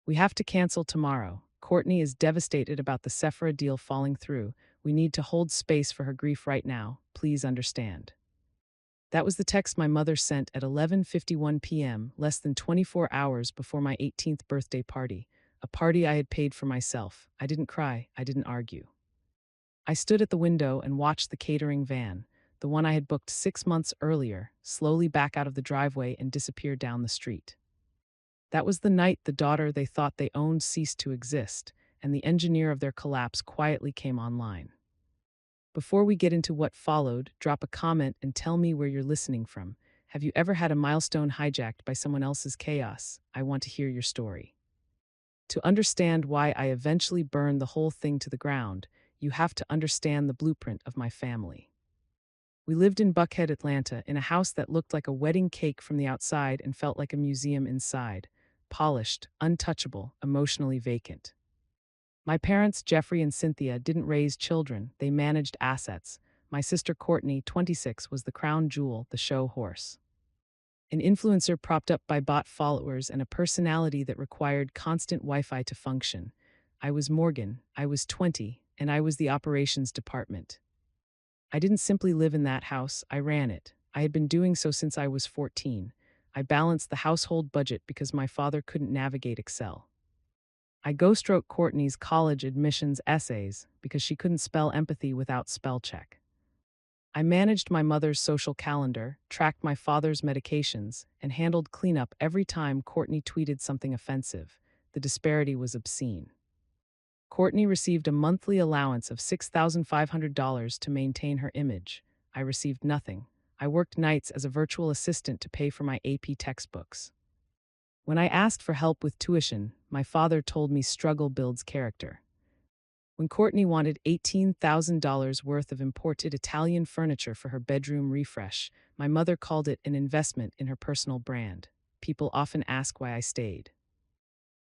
We have to cancel tomorrow. Courtney is devastated about the Sephora deal falling through. We need to hold space for her grief right now. Please understand. That was the text my mother sent at 11:51 p.m., less than 24 hours before my 18th birthday party, a party I had paid for myself. I didn't cry, I didn't argue. I stood at the window and watched the catering van, the one I had booked 6 months earlier, slowly back out of the driveway and disappear down the street. That was the night the daughter they thought they owned ceased to exist, and the engineer of their collapse quietly came online. Before we get into what followed, drop a comment and tell me where you're listening from. Have you ever had a milestone hijacked by someone else's chaos? I want to hear your story. To understand why I eventually burned the whole thing to the ground, you have to understand the blueprint of my family. We lived in Buckhead, Atlanta, in a house that looked like a wedding cake from the outside and felt like a museum inside, polished, untouchable, emotionally vacant. My parents, Jeffrey and Cynthia, didn't raise children, they managed assets. My sister Courtney, 26, was the crown jewel, the show horse. An influencer propped up by bot followers and a personality that required constant Wi-Fi to function. I was Morgan, I was 20, and I was the operations department. I didn't simply live in that house, I ran it. I had been doing so since I was 14. I balanced the household budget because my father couldn't navigate Excel. I ghostwrote Courtney's college admissions essays because she couldn't spell empathy without spell check. I managed my mother's social calendar, tracked my father's medications, and handled cleanup every time Courtney tweeted something offensive. The disparity was obscene. Courtney received a monthly allowance of $6,500 to maintain her image. I received nothing. I worked nights as a virtual assistant to pay for my AP textbooks. When I asked for help with tuition, my father told me struggle builds character. When Courtney wanted $18,000 worth of imported Italian furniture for her bedroom refresh, my mother called it an investment in her personal brand. People often ask why I stayed.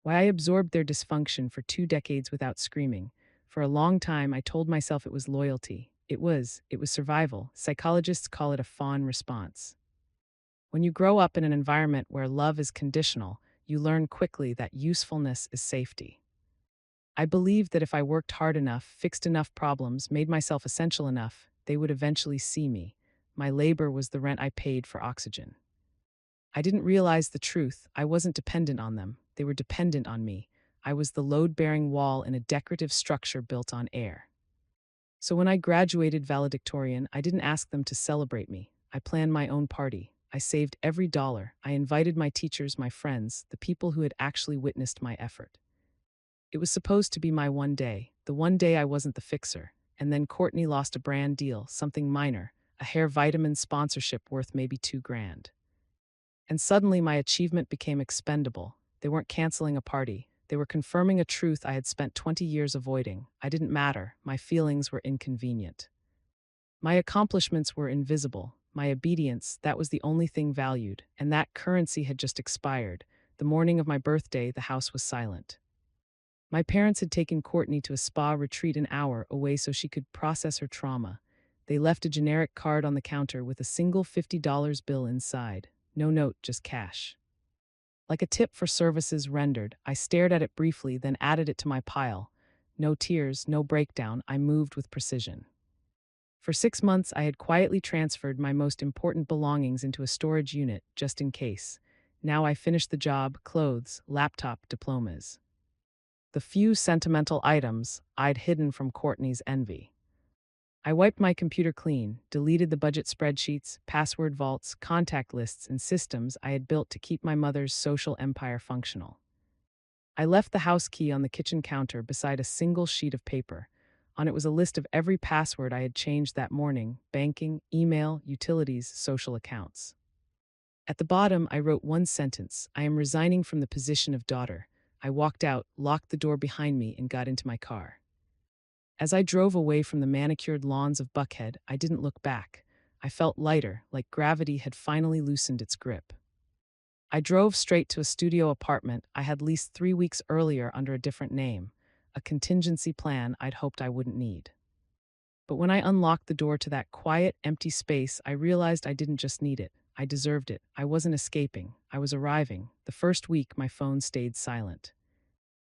Why I absorbed their dysfunction for 2 decades without screaming. For a long time, I told myself it was loyalty. It was survival. Psychologists call it a fawn response. When you grow up in an environment where love is conditional, you learn quickly that usefulness is safety. I believed that if I worked hard enough, fixed enough problems, made myself essential enough, they would eventually see me. My labor was the rent I paid for oxygen. I didn't realize the truth. I wasn't dependent on them. They were dependent on me. I was the load-bearing wall in a decorative structure built on air. So when I graduated valedictorian, I didn't ask them to celebrate me. I planned my own party. I saved every dollar. I invited my teachers, my friends, the people who had actually witnessed my effort. It was supposed to be my one day, the one day I wasn't the fixer. And then Courtney lost a brand deal, something minor, a hair vitamin sponsorship worth maybe $2,000. And suddenly my achievement became expendable. They weren't canceling a party. They were confirming a truth I had spent 20 years avoiding. I didn't matter. My feelings were inconvenient. My accomplishments were invisible. My obedience, that was the only thing valued, and that currency had just expired. The morning of my birthday, the house was silent. My parents had taken Courtney to a spa retreat an hour away so she could process her trauma. They left a generic card on the counter with a single $50 bill inside. No note, just cash. Like a tip for services rendered, I stared at it briefly, then added it to my pile. No tears, no breakdown, I moved with precision. For 6 months, I had quietly transferred my most important belongings into a storage unit, just in case. Now I finished the job, clothes, laptop, diplomas. The few sentimental items I'd hidden from Courtney's envy. I wiped my computer clean, deleted the budget spreadsheets, password vaults, contact lists, and systems I had built to keep my mother's social empire functional. I left the house key on the kitchen counter beside a single sheet of paper. On it was a list of every password I had changed that morning: banking, email, utilities, social accounts. At the bottom, I wrote one sentence: I am resigning from the position of daughter. I walked out, locked the door behind me, and got into my car. As I drove away from the manicured lawns of Buckhead, I didn't look back. I felt lighter, like gravity had finally loosened its grip. I drove straight to a studio apartment I had leased 3 weeks earlier under a different name, a contingency plan I'd hoped I wouldn't need. But when I unlocked the door to that quiet, empty space, I realized I didn't just need it. I deserved it. I wasn't escaping. I was arriving. The first week, my phone stayed silent.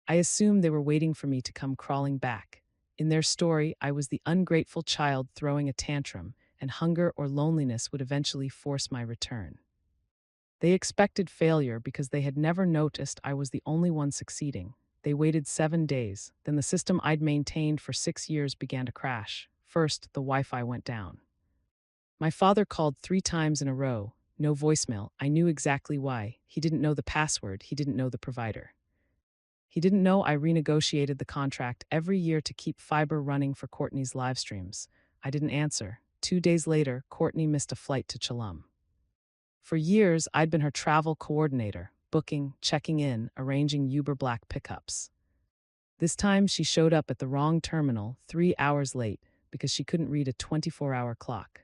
I assumed they were waiting for me to come crawling back. In their story, I was the ungrateful child throwing a tantrum, and hunger or loneliness would eventually force my return. They expected failure because they had never noticed I was the only one succeeding. They waited 7 days, then the system I'd maintained for 6 years began to crash. First, the Wi-Fi went down. My father called 3 times in a row. No voicemail. I knew exactly why. He didn't know the password. He didn't know the provider. He didn't know I renegotiated the contract every year to keep fiber running for Courtney's live streams. I didn't answer. 2 days later, Courtney missed a flight to Chelum. For years, I'd been her travel coordinator, booking, checking in, arranging Uber Black pickups. This time, she showed up at the wrong terminal 3 hours late because she couldn't read a 24-hour clock.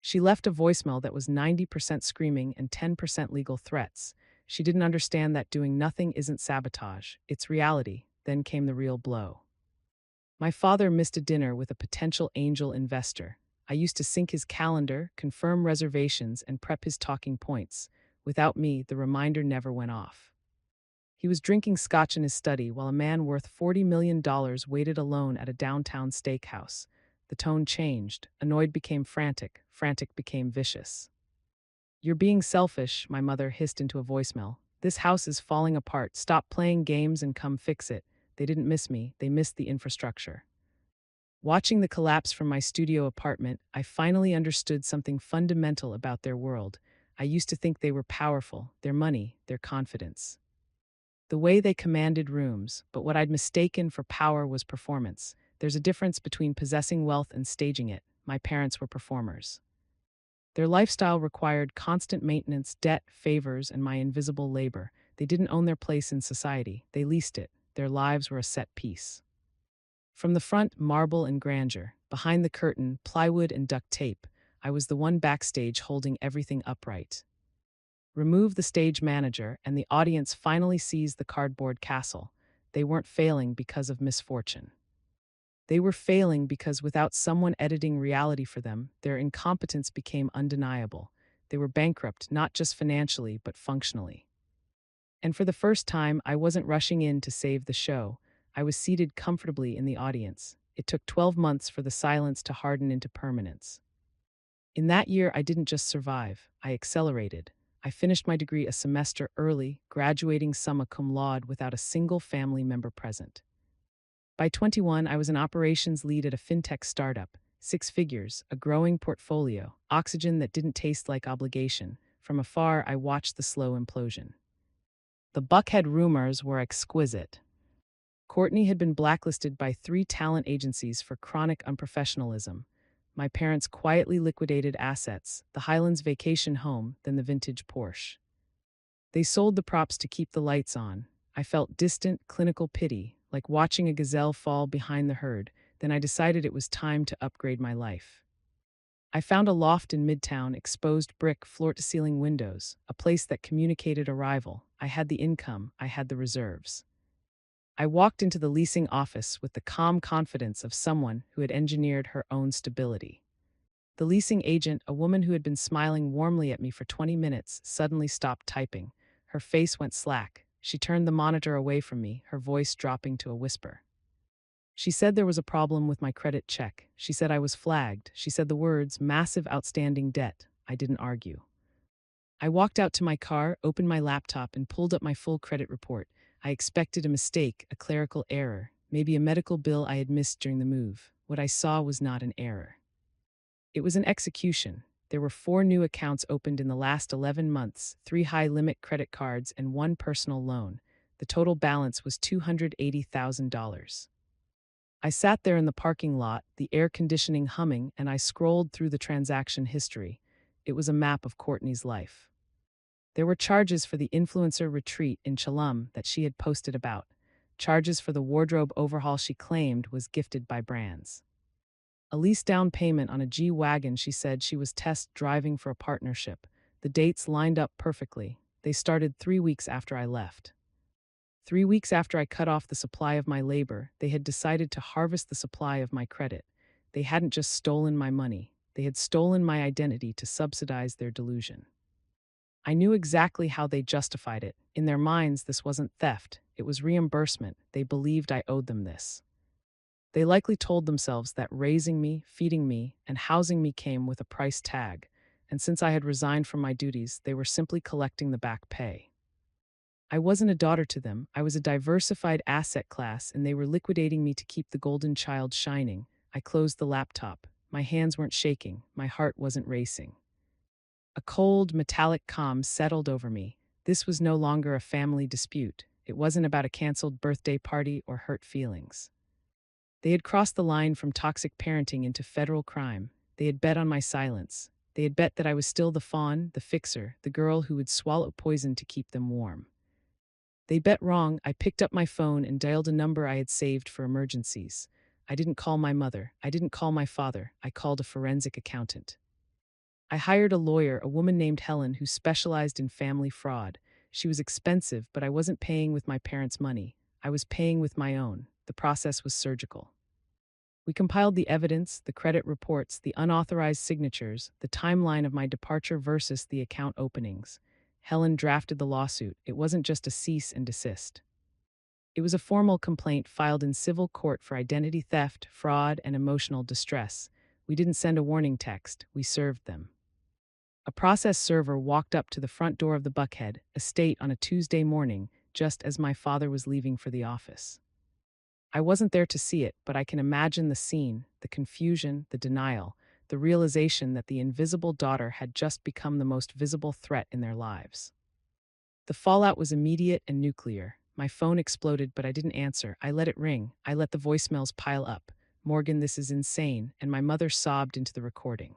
She left a voicemail that was 90% screaming and 10% legal threats. She didn't understand that doing nothing isn't sabotage, it's reality. Then came the real blow. My father missed a dinner with a potential angel investor. I used to sync his calendar, confirm reservations, and prep his talking points. Without me, the reminder never went off. He was drinking scotch in his study while a man worth $40 million waited alone at a downtown steakhouse. The tone changed. Annoyed became frantic. Frantic became vicious. "You're being selfish," my mother hissed into a voicemail. "This house is falling apart. Stop playing games and come fix it." They didn't miss me. They missed the infrastructure. Watching the collapse from my studio apartment, I finally understood something fundamental about their world. I used to think they were powerful, their money, their confidence. The way they commanded rooms, but what I'd mistaken for power was performance. There's a difference between possessing wealth and staging it. My parents were performers. Their lifestyle required constant maintenance, debt, favors, and my invisible labor. They didn't own their place in society. They leased it. Their lives were a set piece. From the front, marble and grandeur. Behind the curtain, plywood and duct tape. I was the one backstage holding everything upright. Remove the stage manager, and the audience finally sees the cardboard castle. They weren't failing because of misfortune. They were failing because without someone editing reality for them, their incompetence became undeniable. They were bankrupt, not just financially, but functionally. And for the first time, I wasn't rushing in to save the show. I was seated comfortably in the audience. It took 12 months for the silence to harden into permanence. In that year, I didn't just survive, I accelerated. I finished my degree a semester early, graduating summa cum laude without a single family member present. By 21, I was an operations lead at a fintech startup, 6 figures, a growing portfolio, oxygen that didn't taste like obligation. From afar, I watched the slow implosion. The Buckhead rumors were exquisite. Courtney had been blacklisted by 3 talent agencies for chronic unprofessionalism. My parents quietly liquidated assets, the Highlands vacation home, then the vintage Porsche. They sold the props to keep the lights on. I felt distant, clinical pity, like watching a gazelle fall behind the herd. Then I decided it was time to upgrade my life. I found a loft in Midtown, exposed brick, floor-to-ceiling windows, a place that communicated arrival. I had the income, I had the reserves. I walked into the leasing office with the calm confidence of someone who had engineered her own stability. The leasing agent, a woman who had been smiling warmly at me for 20 minutes, suddenly stopped typing. Her face went slack. She turned the monitor away from me, her voice dropping to a whisper. She said there was a problem with my credit check. She said I was flagged. She said the words, "massive outstanding debt." I didn't argue. I walked out to my car, opened my laptop, and pulled up my full credit report. I expected a mistake, a clerical error, maybe a medical bill I had missed during the move. What I saw was not an error. It was an execution. There were 4 new accounts opened in the last 11 months, 3 high-limit credit cards, and 1 personal loan. The total balance was $280,000. I sat there in the parking lot, the air conditioning humming, and I scrolled through the transaction history. It was a map of Courtney's life. There were charges for the influencer retreat in Chelum that she had posted about, charges for the wardrobe overhaul she claimed was gifted by brands. A lease down payment on a G-Wagon she said she was test driving for a partnership. The dates lined up perfectly. They started 3 weeks after I left. 3 weeks after I cut off the supply of my labor, they had decided to harvest the supply of my credit. They hadn't just stolen my money. They had stolen my identity to subsidize their delusion. I knew exactly how they justified it. In their minds, this wasn't theft. It was reimbursement. They believed I owed them this. They likely told themselves that raising me, feeding me, and housing me came with a price tag, and since I had resigned from my duties, they were simply collecting the back pay. I wasn't a daughter to them, I was a diversified asset class, and they were liquidating me to keep the golden child shining. I closed the laptop. My hands weren't shaking, my heart wasn't racing. A cold, metallic calm settled over me. This was no longer a family dispute. It wasn't about a canceled birthday party or hurt feelings. They had crossed the line from toxic parenting into federal crime. They had bet on my silence. They had bet that I was still the fawn, the fixer, the girl who would swallow poison to keep them warm. They bet wrong. I picked up my phone and dialed a number I had saved for emergencies. I didn't call my mother. I didn't call my father. I called a forensic accountant. I hired a lawyer, a woman named Helen, who specialized in family fraud. She was expensive, but I wasn't paying with my parents' money. I was paying with my own. The process was surgical. We compiled the evidence, the credit reports, the unauthorized signatures, the timeline of my departure versus the account openings. Helen drafted the lawsuit. It wasn't just a cease and desist. It was a formal complaint filed in civil court for identity theft, fraud, and emotional distress. We didn't send a warning text, we served them. A process server walked up to the front door of the Buckhead estate on a Tuesday morning, just as my father was leaving for the office. I wasn't there to see it, but I can imagine the scene, the confusion, the denial, the realization that the invisible daughter had just become the most visible threat in their lives. The fallout was immediate and nuclear. My phone exploded, but I didn't answer. I let it ring. I let the voicemails pile up. "Morgan, this is insane," and my mother sobbed into the recording.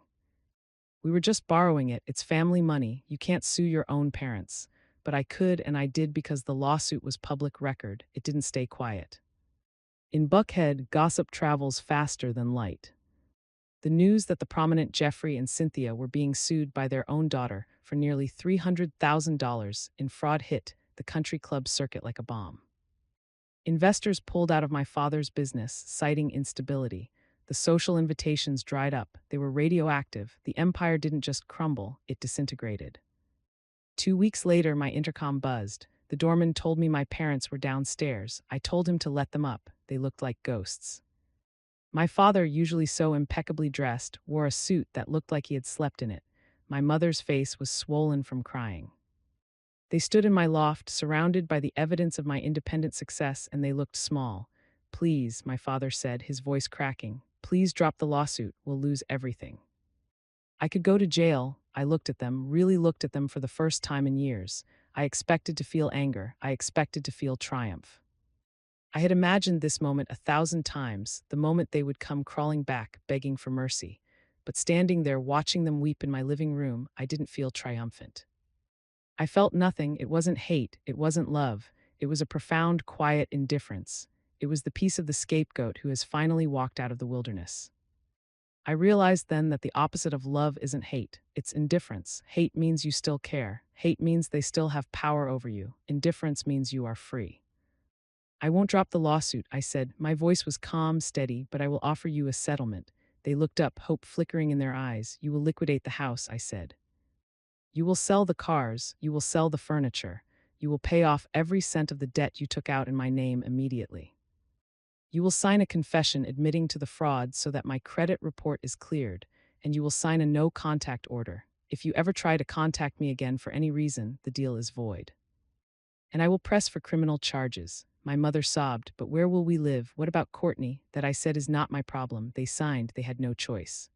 "We were just borrowing it. It's family money. You can't sue your own parents." But I could, and I did because the lawsuit was public record. It didn't stay quiet. In Buckhead, gossip travels faster than light. The news that the prominent Jeffrey and Cynthia were being sued by their own daughter for nearly $300,000 in fraud hit the country club circuit like a bomb. Investors pulled out of my father's business, citing instability. The social invitations dried up. They were radioactive. The empire didn't just crumble, it disintegrated. 2 weeks later, my intercom buzzed. The doorman told me my parents were downstairs. I told him to let them up. They looked like ghosts. My father, usually so impeccably dressed, wore a suit that looked like he had slept in it. My mother's face was swollen from crying. They stood in my loft, surrounded by the evidence of my independent success, and they looked small. "Please," my father said, his voice cracking, "please drop the lawsuit. We'll lose everything." I could go to jail. I looked at them, really looked at them for the first time in years. I expected to feel anger. I expected to feel triumph. I had imagined this moment 1,000 times, the moment they would come crawling back, begging for mercy. But standing there watching them weep in my living room, I didn't feel triumphant. I felt nothing. It wasn't hate. It wasn't love. It was a profound, quiet indifference. It was the piece of the scapegoat who has finally walked out of the wilderness. I realized then that the opposite of love isn't hate. It's indifference. Hate means you still care. Hate means they still have power over you. Indifference means you are free. "I won't drop the lawsuit," I said. My voice was calm, steady, "but I will offer you a settlement." They looked up, hope flickering in their eyes. "You will liquidate the house," I said. "You will sell the cars. You will sell the furniture. You will pay off every cent of the debt you took out in my name immediately. You will sign a confession admitting to the fraud so that my credit report is cleared, and you will sign a no-contact order. If you ever try to contact me again for any reason, the deal is void. And I will press for criminal charges." My mother sobbed, "But where will we live? What about Courtney?" That I said is not my problem. They signed. They had no choice.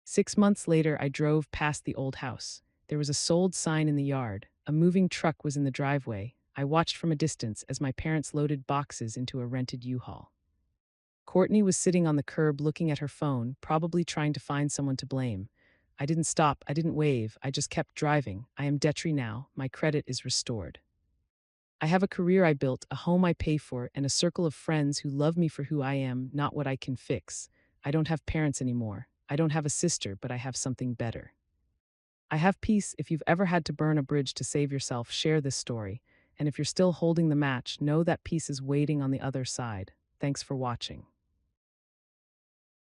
6 months later, I drove past the old house. There was a sold sign in the yard. A moving truck was in the driveway. I watched from a distance as my parents loaded boxes into a rented U-Haul. Courtney was sitting on the curb looking at her phone, probably trying to find someone to blame. I didn't stop. I didn't wave. I just kept driving. I am debt-free now. My credit is restored. I have a career I built, a home I pay for, and a circle of friends who love me for who I am, not what I can fix. I don't have parents anymore. I don't have a sister, but I have something better. I have peace. If you've ever had to burn a bridge to save yourself, share this story. And if you're still holding the match, know that peace is waiting on the other side. Thanks for watching.